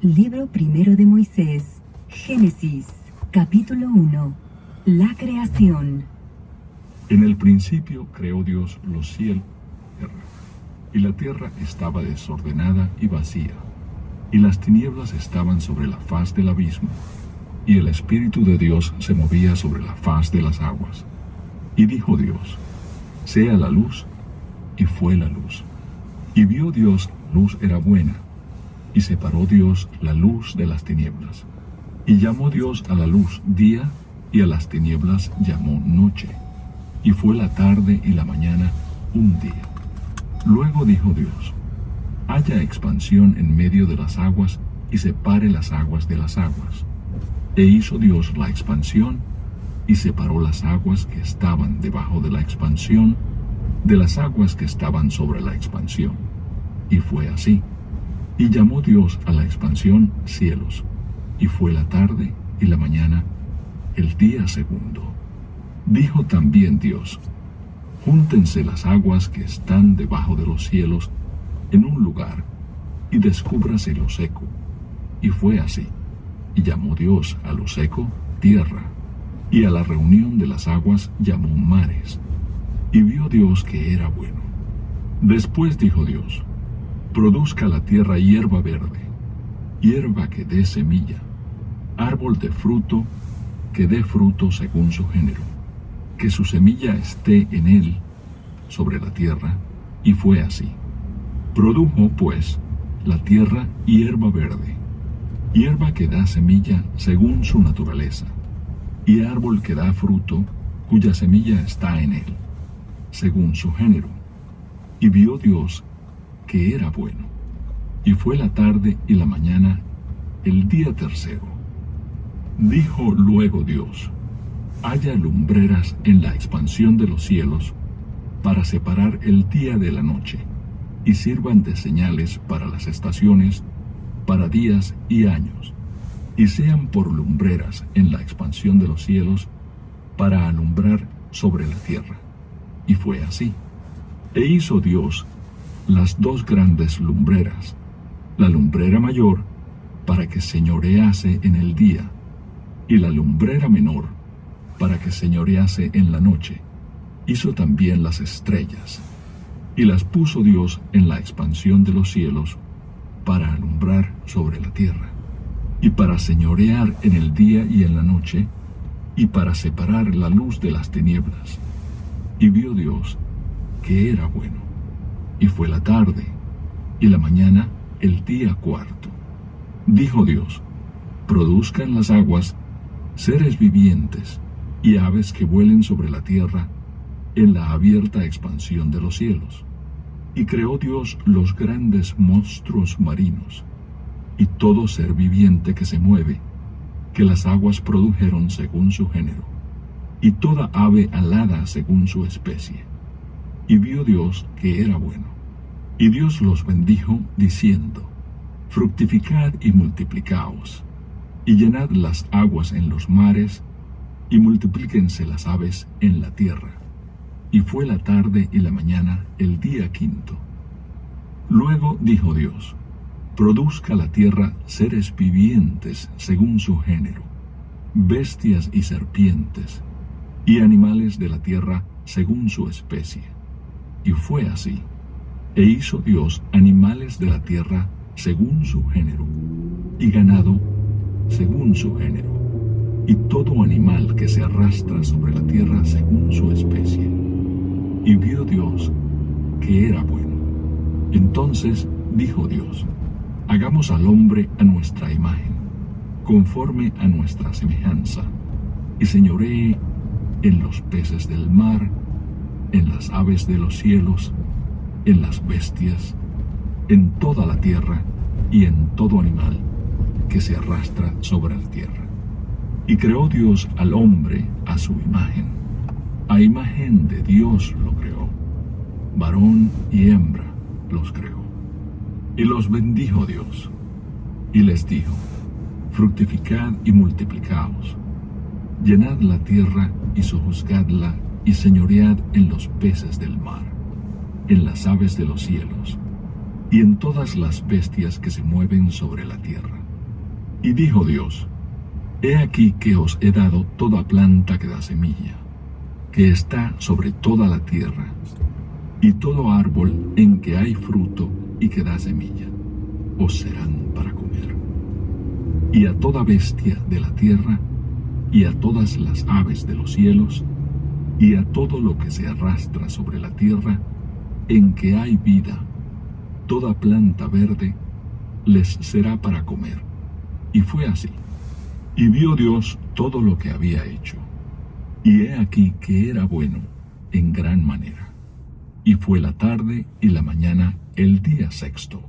Libro primero de Moisés, Génesis, capítulo 1. La creación. En el principio creó Dios los cielos y la tierra estaba desordenada y vacía, y las tinieblas estaban sobre la faz del abismo, y el Espíritu de Dios se movía sobre la faz de las aguas. Y dijo Dios: sea la luz, y fue la luz. Y vio Dios la luz era buena, y separó Dios la luz de las tinieblas. Y llamó Dios a la luz día, y a las tinieblas llamó noche. Y fue la tarde y la mañana un día. Luego dijo Dios: haya expansión en medio de las aguas, y separe las aguas de las aguas. E hizo Dios la expansión, y separó las aguas que estaban debajo de la expansión de las aguas que estaban sobre la expansión. Y fue así. Y llamó Dios a la expansión cielos, y fue la tarde y la mañana el día segundo. Dijo también Dios: júntense las aguas que están debajo de los cielos en un lugar, y descúbrase lo seco. Y fue así. Y llamó Dios a lo seco tierra, y a la reunión de las aguas llamó mares. Y vio Dios que era bueno. Después dijo Dios: produzca la tierra hierba verde, hierba que dé semilla, árbol de fruto que dé fruto según su género, que su semilla esté en él sobre la tierra. Y fue así. Produjo pues la tierra hierba verde, hierba que da semilla según su naturaleza, y árbol que da fruto cuya semilla está en él, según su género. Y vio Dios que era bueno. Y fue la tarde y la mañana el día tercero. Dijo luego Dios: haya lumbreras en la expansión de los cielos, para separar el día de la noche, y sirvan de señales para las estaciones, para días y años, y sean por lumbreras en la expansión de los cielos, para alumbrar sobre la tierra. Y fue así. E hizo Dios las dos grandes lumbreras, la lumbrera mayor para que señorease en el día, y la lumbrera menor para que señorease en la noche. Hizo también las estrellas, y las puso Dios en la expansión de los cielos, para alumbrar sobre la tierra, y para señorear en el día y en la noche, y para separar la luz de las tinieblas. Y vio Dios que era bueno. Y fue la tarde y la mañana el día cuarto. Dijo Dios: produzcan las aguas seres vivientes y aves que vuelen sobre la tierra en la abierta expansión de los cielos. Y creó Dios los grandes monstruos marinos, y todo ser viviente que se mueve, que las aguas produjeron según su género, y toda ave alada según su especie. Y vio Dios que era bueno. Y Dios los bendijo, diciendo: fructificad y multiplicaos, y llenad las aguas en los mares, y multiplíquense las aves en la tierra. Y fue la tarde y la mañana el día quinto. Luego dijo Dios: produzca la tierra seres vivientes según su género, bestias y serpientes, y animales de la tierra según su especie. Y fue así. E hizo Dios animales de la tierra según su género, y ganado según su género, y todo animal que se arrastra sobre la tierra según su especie. Y vio Dios que era bueno. Entonces dijo Dios: hagamos al hombre a nuestra imagen, conforme a nuestra semejanza, y señoree en los peces del mar, en las aves de los cielos, en las bestias, en toda la tierra, y en todo animal que se arrastra sobre la tierra. Y creó Dios al hombre a su imagen. A imagen de Dios lo creó, varón y hembra los creó. Y los bendijo Dios, y les dijo: fructificad y multiplicaos, llenad la tierra y sojuzgadla, y señoread en los peces del mar, en las aves de los cielos, y en todas las bestias que se mueven sobre la tierra. Y dijo Dios: He aquí que os he dado toda planta que da semilla, que está sobre toda la tierra, y todo árbol en que hay fruto y que da semilla, os serán para comer. Y a toda bestia de la tierra, y a todas las aves de los cielos, y a todo lo que se arrastra sobre la tierra, en que hay vida, toda planta verde, les será para comer. Y fue así. Y vio Dios todo lo que había hecho, y he aquí que era bueno en gran manera. Y fue la tarde y la mañana el día sexto.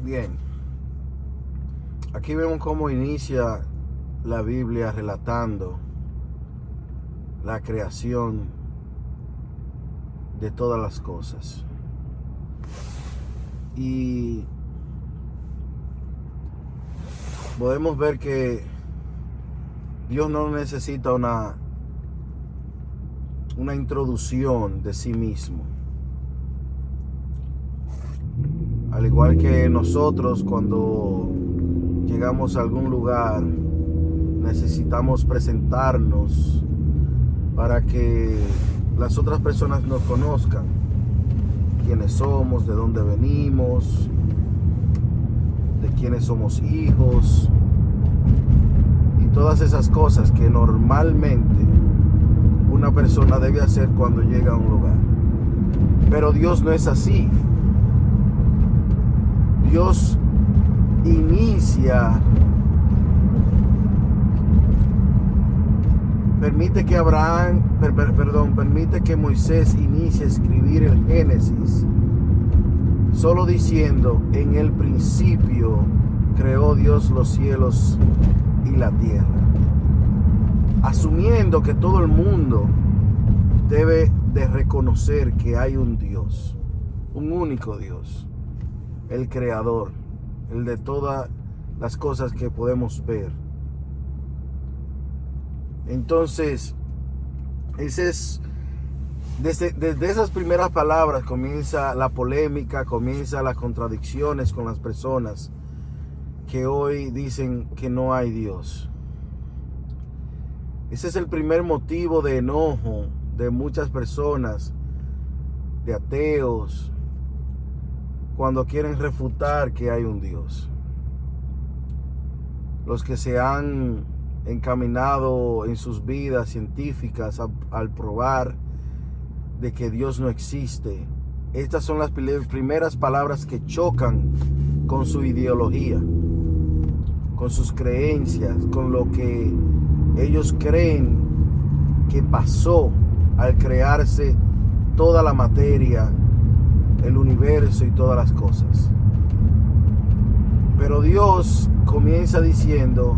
Bien, aquí vemos cómo inicia la Biblia relatando la creación de todas las cosas. Y podemos ver que Dios no necesita una introducción de sí mismo. Al igual que nosotros, cuando llegamos a algún lugar, necesitamos presentarnos para que las otras personas nos conozcan, quiénes somos, de dónde venimos, de quiénes somos hijos, y todas esas cosas que normalmente una persona debe hacer cuando llega a un lugar. Pero Dios no es así. Dios permite que Moisés inicie a escribir el Génesis, solo diciendo: en el principio creó Dios los cielos y la tierra, asumiendo que todo el mundo debe de reconocer que hay un Dios, un único Dios, el creador, el de todas las cosas que podemos ver. Entonces, desde esas primeras palabras comienza la polémica, comienza las contradicciones con las personas que hoy dicen que no hay Dios. Ese es el primer motivo de enojo de muchas personas, de ateos, cuando quieren refutar que hay un Dios. Los que se han encaminado en sus vidas científicas al probar de que Dios no existe, estas son las primeras palabras que chocan con su ideología, con sus creencias, con lo que ellos creen que pasó al crearse toda la materia, el universo y todas las cosas. Pero Dios comienza diciendo: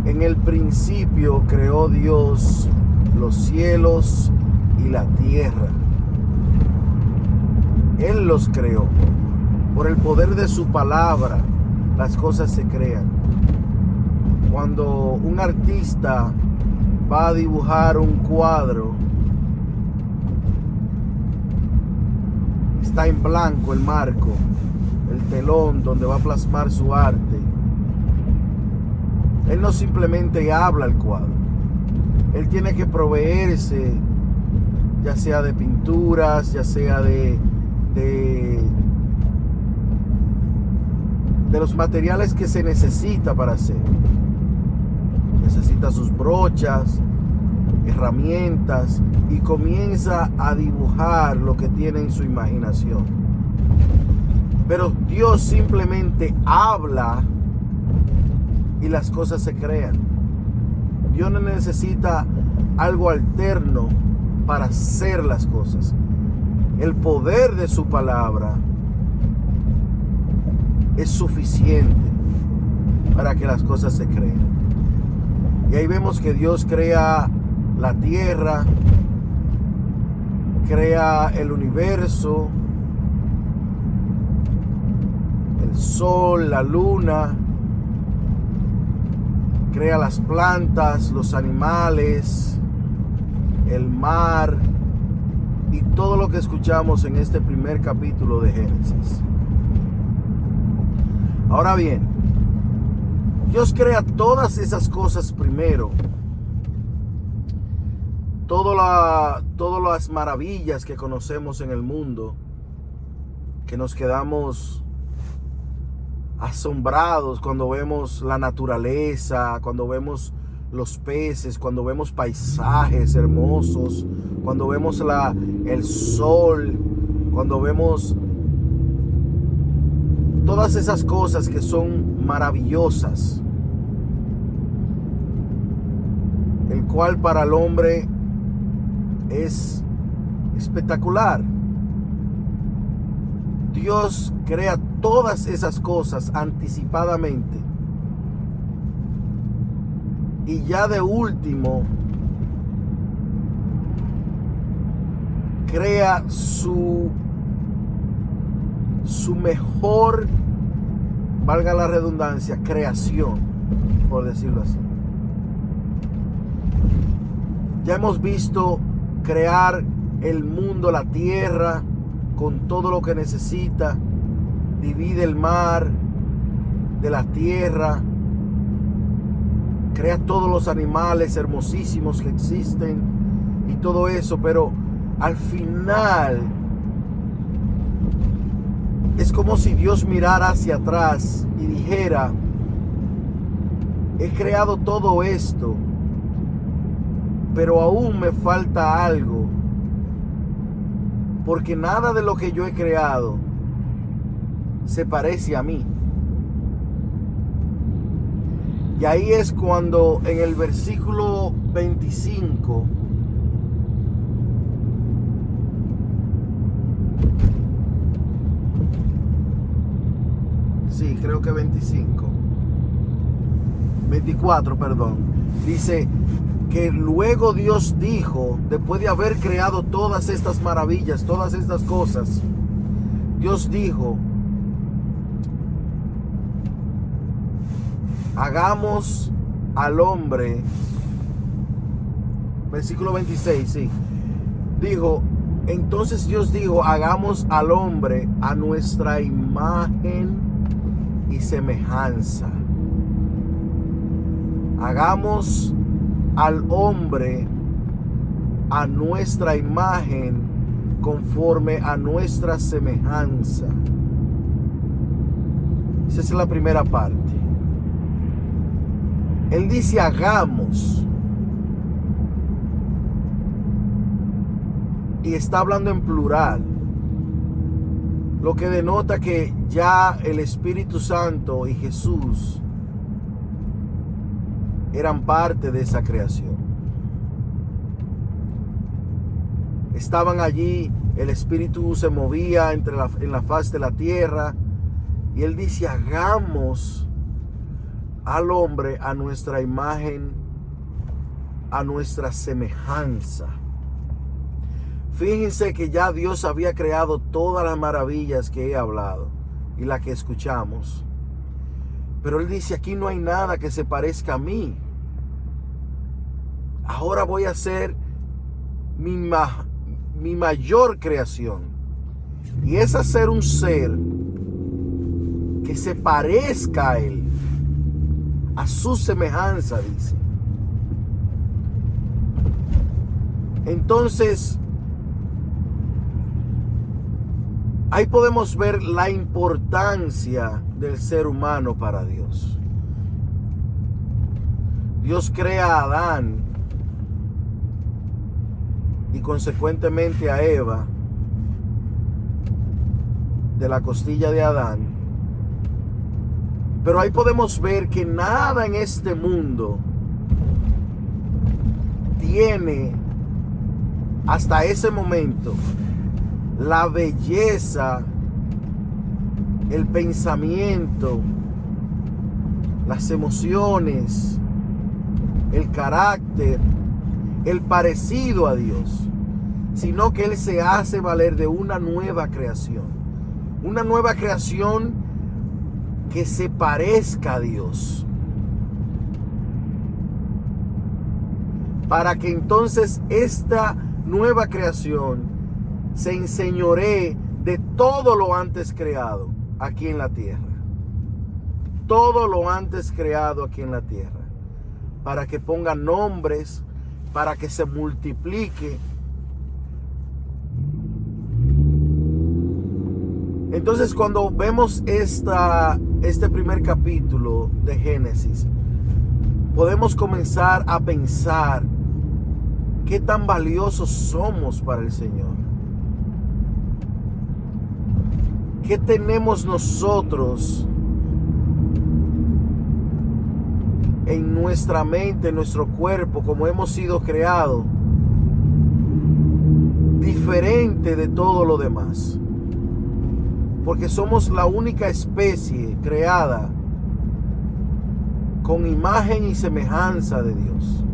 en el principio creó Dios los cielos y la tierra. Él los creó. Por el poder de su palabra, las cosas se crean. Cuando un artista va a dibujar un cuadro, está en blanco el marco, el telón donde va a plasmar su arte. Él no simplemente habla el cuadro. Él tiene que proveerse, ya sea de pinturas, ya sea de los materiales que se necesita para hacer. Necesita sus brochas, herramientas, y comienza a dibujar lo que tiene en su imaginación. Pero Dios simplemente habla y las cosas se crean. Dios no necesita algo alterno para hacer las cosas. El poder de su palabra es suficiente para que las cosas se creen. Y ahí vemos que Dios crea la tierra, crea el universo, el sol, la luna, crea las plantas, los animales, el mar y todo lo que escuchamos en este primer capítulo de Génesis. Ahora bien, Dios crea todas esas cosas primero. Todas las maravillas que conocemos en el mundo, que nos quedamos asombrados cuando vemos la naturaleza, cuando vemos los peces, cuando vemos paisajes hermosos, cuando vemos el sol, cuando vemos todas esas cosas que son maravillosas, el cual para el hombre es espectacular. Dios crea todas esas cosas anticipadamente. Y ya de último, crea su mejor, valga la redundancia, creación, por decirlo así. Ya hemos visto crear el mundo, la tierra, con todo lo que necesita. Divide el mar de la tierra. Crea todos los animales hermosísimos que existen y todo eso. Pero al final es como si Dios mirara hacia atrás y dijera: he creado todo esto, pero aún me falta algo, porque nada de lo que yo he creado se parece a mí. Y ahí es cuando en el versículo 25 sí, creo que 24, perdón, dice que luego Dios dijo, después de haber creado todas estas maravillas, todas estas cosas, Dios dijo: hagamos al hombre, versículo 26, sí, dijo, entonces Dios dijo: hagamos al hombre a nuestra imagen y semejanza. Hagamos al hombre a nuestra imagen, conforme a nuestra semejanza. Esa es la primera parte. Él dice hagamos, y está hablando en plural, lo que denota que ya el Espíritu Santo y Jesús eran parte de esa creación. Estaban allí, el Espíritu se movía en la faz de la tierra, y Él dice hagamos al hombre a nuestra imagen, a nuestra semejanza. Fíjense que ya Dios había creado todas las maravillas que he hablado y las que escuchamos. Pero Él dice: aquí no hay nada que se parezca a mí. Ahora voy a hacer mi mayor creación. Y es hacer un ser que se parezca a Él, a su semejanza, dice. Entonces, ahí podemos ver la importancia del ser humano para Dios. Dios crea a Adán y consecuentemente a Eva de la costilla de Adán. Pero ahí podemos ver que nada en este mundo tiene hasta ese momento la belleza, el pensamiento, las emociones, el carácter, el parecido a Dios, sino que Él se hace valer de una nueva creación. Una nueva creación que se parezca a Dios. Para que entonces esta nueva creación se enseñoree de todo lo antes creado aquí en la tierra. todo lo antes creado aquí en la tierra, para que ponga nombres, para que se multiplique. Entonces, cuando vemos este primer capítulo de Génesis, podemos comenzar a pensar qué tan valiosos somos para el Señor. ¿Qué tenemos nosotros en nuestra mente, en nuestro cuerpo, como hemos sido creados, diferente de todo lo demás? Porque somos la única especie creada con imagen y semejanza de Dios.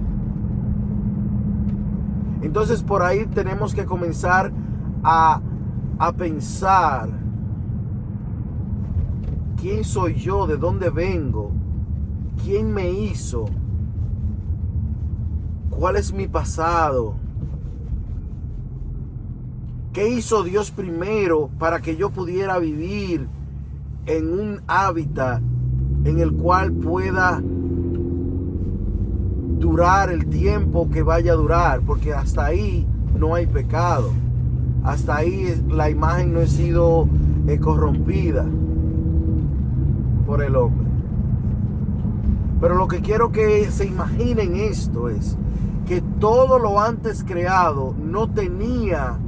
Entonces por ahí tenemos que comenzar a pensar: ¿quién soy yo? ¿De dónde vengo? ¿Quién me hizo? ¿Cuál es mi pasado? ¿Qué hizo Dios primero para que yo pudiera vivir en un hábitat en el cual pueda durar el tiempo que vaya a durar? Porque hasta ahí no hay pecado. Hasta ahí la imagen no ha sido corrompida por el hombre. Pero lo que quiero que se imaginen esto es que todo lo antes creado no tenía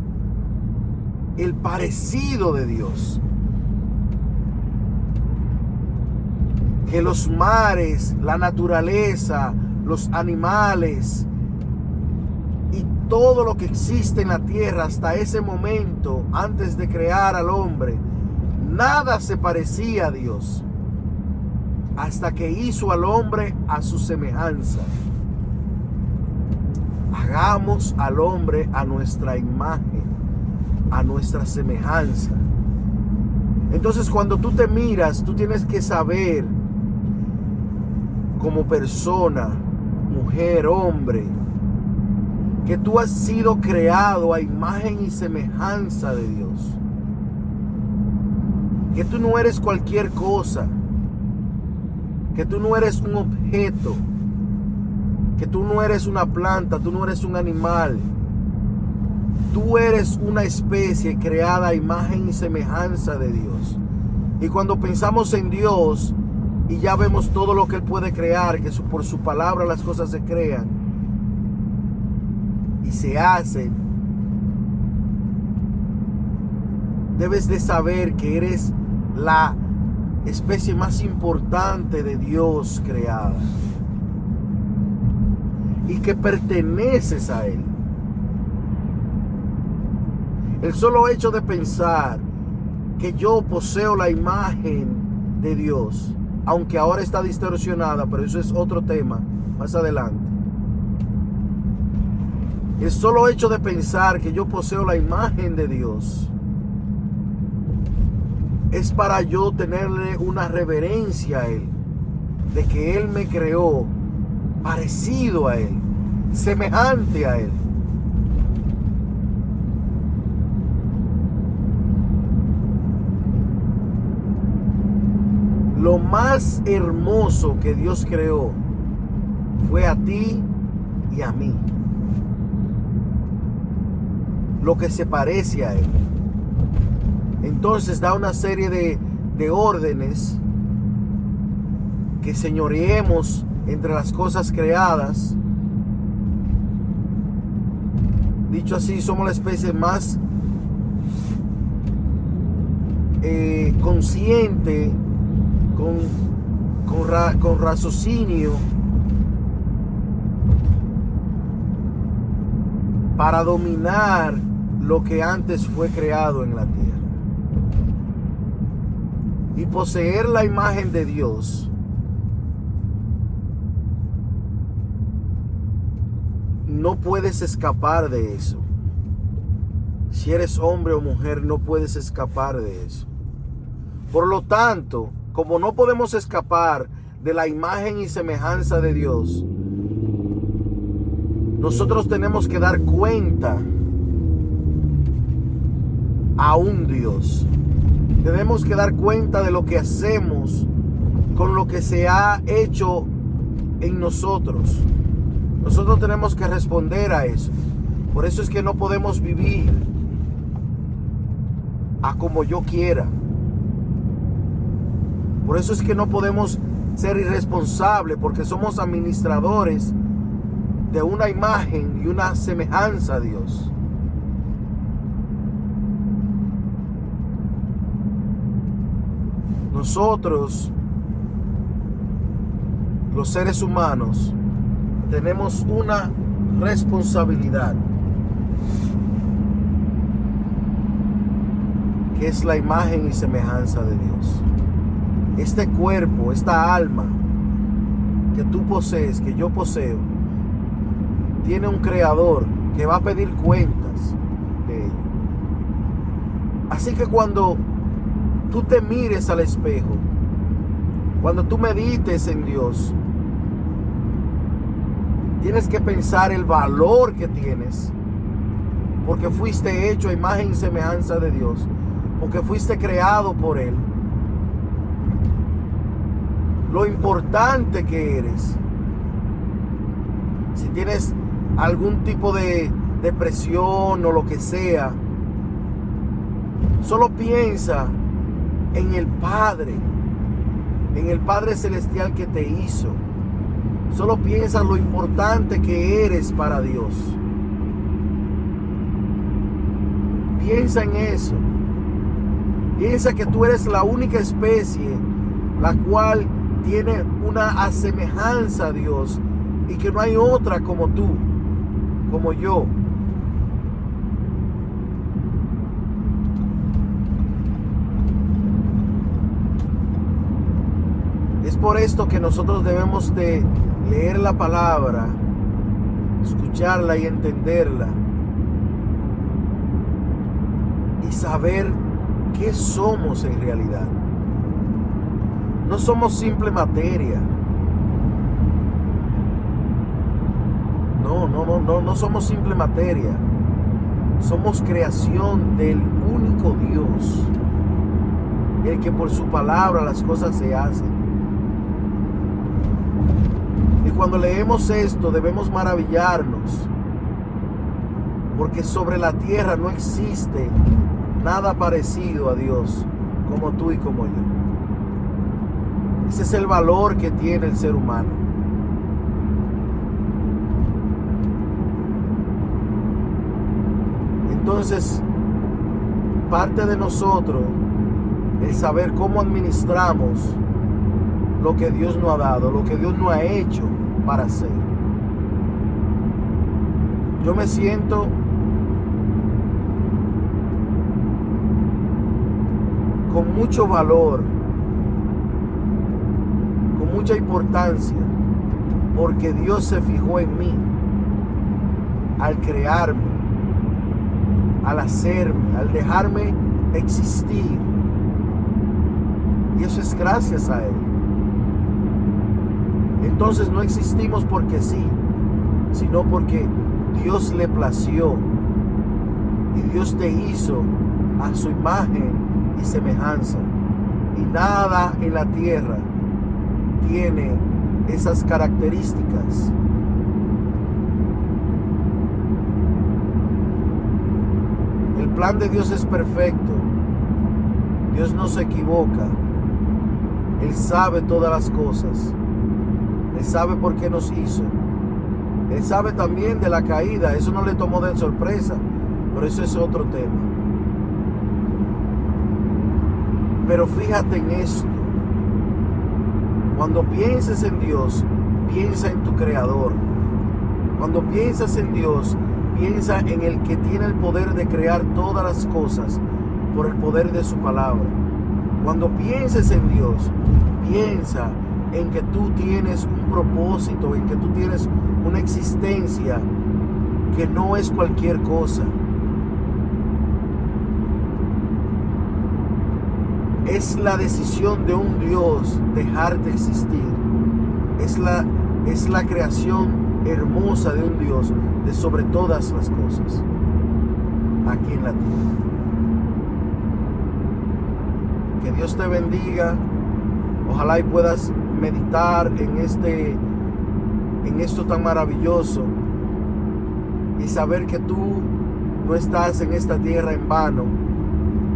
el parecido de Dios. Que los mares, la naturaleza, los animales y todo lo que existe en la tierra hasta ese momento, antes de crear al hombre, nada se parecía a Dios, hasta que hizo al hombre a su semejanza. Hagamos al hombre a nuestra imagen, a nuestra semejanza. Entonces, cuando tú te miras, tú tienes que saber, como persona, mujer, hombre, que tú has sido creado a imagen y semejanza de Dios. Que tú no eres cualquier cosa. Que tú no eres un objeto. Que tú no eres una planta, tú no eres un animal. Tú eres una especie creada a imagen y semejanza de Dios. Y cuando pensamos en Dios y ya vemos todo lo que Él puede crear, que por su palabra las cosas se crean y se hacen, debes de saber que eres la especie más importante de Dios creada y que perteneces a Él. El solo hecho de pensar que yo poseo la imagen de Dios, aunque ahora está distorsionada, pero eso es otro tema más adelante. El solo hecho de pensar que yo poseo la imagen de Dios es para yo tenerle una reverencia a Él, de que Él me creó parecido a Él, semejante a Él. Lo más hermoso que Dios creó fue a ti y a mí. Lo que se parece a Él. Entonces da una serie de órdenes que señoreemos entre las cosas creadas. Dicho así, somos la especie más consciente, con raciocinio, para dominar lo que antes fue creado en la tierra. Y poseer la imagen de Dios no puedes escapar de eso. Si eres hombre o mujer, no puedes escapar de eso. Por lo tanto, como no podemos escapar de la imagen y semejanza de Dios, nosotros tenemos que dar cuenta a un Dios. Tenemos que dar cuenta de lo que hacemos con lo que se ha hecho en nosotros. Nosotros tenemos que responder a eso. Por eso es que no podemos vivir a como yo quiera. Por eso es que no podemos ser irresponsables, porque somos administradores de una imagen y una semejanza a Dios. Nosotros, los seres humanos, tenemos una responsabilidad, que es la imagen y semejanza de Dios. Este cuerpo, esta alma que tú posees, que yo poseo, tiene un creador que va a pedir cuentas de ello. Así que cuando tú te mires al espejo, cuando tú medites en Dios, tienes que pensar el valor que tienes, porque fuiste hecho a imagen y semejanza de Dios, porque fuiste creado por Él. Lo importante que eres. Si tienes algún tipo de depresión o lo que sea, solo piensa en el Padre Celestial que te hizo. Solo piensa lo importante que eres para Dios. Piensa en eso. Piensa que tú eres la única especie la cual tiene una asemejanza a Dios y que no hay otra como tú, como yo. Es por esto que nosotros debemos de leer la palabra, escucharla y entenderla, y saber qué somos en realidad. No somos simple materia. No somos simple materia. Somos creación del único Dios, el que por su palabra las cosas se hacen. Y cuando leemos esto debemos maravillarnos, porque sobre la tierra no existe nada parecido a Dios como tú y como yo. Ese es el valor que tiene el ser humano. Entonces, parte de nosotros es saber cómo administramos lo que Dios nos ha dado, lo que Dios nos ha hecho para hacer. Yo me siento con mucho valor, con mucha importancia, porque Dios se fijó en mí al crearme, al hacerme, al dejarme existir. Y eso es gracias a Él. Entonces no existimos porque sí, sino porque Dios le plació. Y Dios te hizo a su imagen y semejanza. Y nada en la tierra tiene esas características. El plan de Dios es perfecto. Dios no se equivoca. Él sabe todas las cosas. Él sabe por qué nos hizo. Él sabe también de la caída. Eso no le tomó de sorpresa, pero eso es otro tema. Pero fíjate en esto. Cuando pienses en Dios, piensa en tu Creador. Cuando piensas en Dios, piensa en el que tiene el poder de crear todas las cosas por el poder de su palabra. Cuando pienses en Dios, piensa en que tú tienes un propósito, en que tú tienes una existencia que no es cualquier cosa. Es la decisión de un Dios dejarte existir. Es la creación hermosa de un Dios de sobre todas las cosas aquí en la tierra. Que Dios te bendiga, Ojalá y puedas meditar en esto tan maravilloso y saber que tú no estás en esta tierra en vano,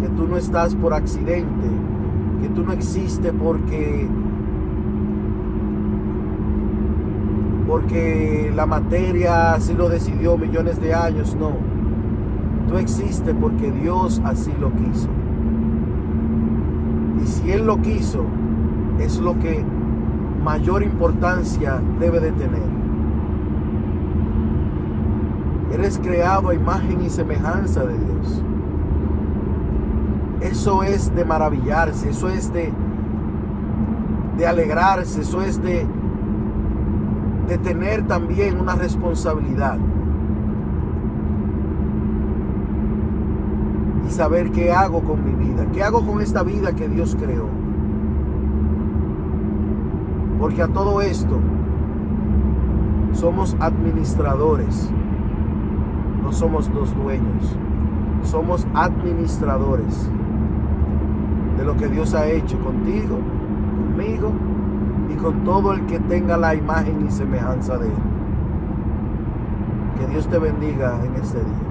que tú no estás por accidente, que tú no existes porque la materia así lo decidió millones de años. No, tú existes porque Dios así lo quiso. Y si Él lo quiso, es lo que mayor importancia debe de tener. Eres creado a imagen y semejanza de Dios. Eso es de maravillarse, eso es de alegrarse, eso es de tener también una responsabilidad. Y saber qué hago con mi vida, qué hago con esta vida que Dios creó. Porque a todo esto somos administradores, no somos los dueños, somos administradores de lo que Dios ha hecho contigo, conmigo y con todo el que tenga la imagen y semejanza de Él. Que Dios te bendiga en este día.